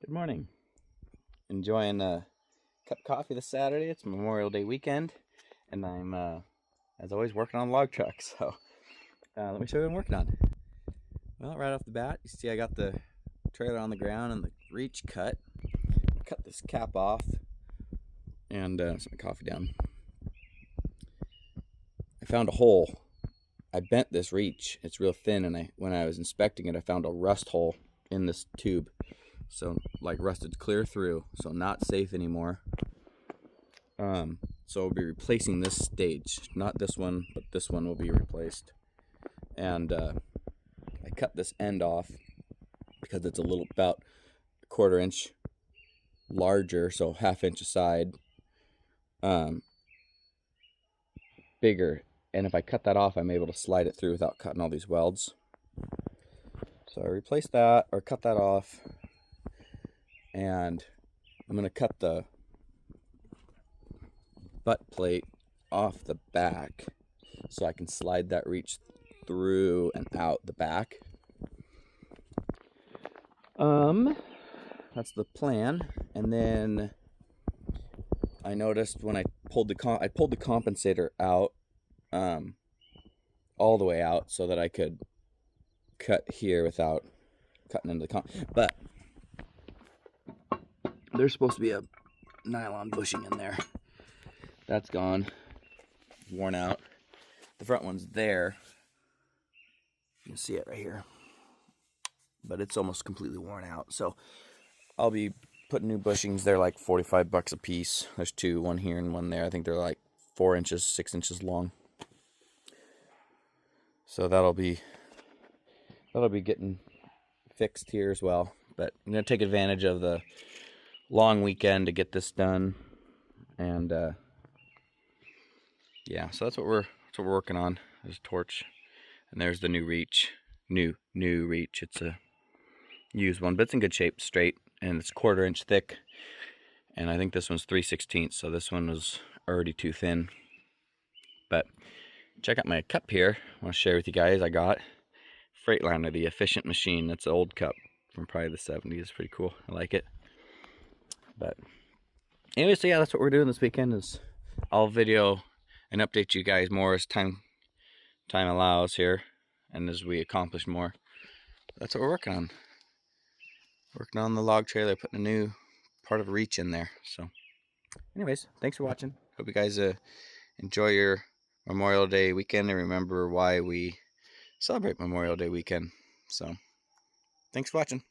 Good morning. Enjoying a cup of coffee this Saturday. It's Memorial Day weekend, and I'm, as always, working on the log truck. So let me show you what I'm working on. Well, right off the bat, you see I got the trailer on the ground and the reach cut. Cut this cap off and set my coffee down. I found a hole. I bent this reach. It's real thin, and when I was inspecting it, I found a rust hole in this tube. So like rusted clear through, so not safe anymore. So I'll be replacing this stage, not this one, but this one will be replaced. And I cut this end off because it's a little, about a 1/4 inch larger, so 1/2 inch aside, bigger. And if I cut that off, I'm able to slide it through without cutting all these welds. So I replaced that, or cut that off, and I'm going to cut the butt plate off the back so I can slide that reach through and out the back. That's the plan. And then I noticed when I pulled the compensator out, all the way out, so that I could cut here without cutting into the but there's supposed to be a nylon bushing in there. That's gone, worn out. The front one's there. You can see it right here, but it's almost completely worn out. So I'll be putting new bushings. They're like $45 a piece. There's two, one here and one there. I think they're like 4 inches, 6 inches long. So that'll be getting fixed here as well. But I'm gonna take advantage of the long weekend to get this done. And yeah, so that's what we're working on. There's a torch, and there's the new reach. New reach. It's a used one, but it's in good shape, straight, and it's 1/4 inch thick. And I think this one's 3/16, so this one was already too thin. But check out my cup here. I want to share with you guys. I got Freightliner, the efficient machine. That's an old cup from probably the 70s. It's pretty cool. I like it. But anyway, so yeah, that's what we're doing this weekend. Is I'll video and update you guys more as time allows here, and as we accomplish more. That's what we're working on. Working on the log trailer, putting a new part of reach in there. So anyways, thanks for watching. Hope you guys enjoy your Memorial Day weekend and remember why we celebrate Memorial Day weekend. So thanks for watching.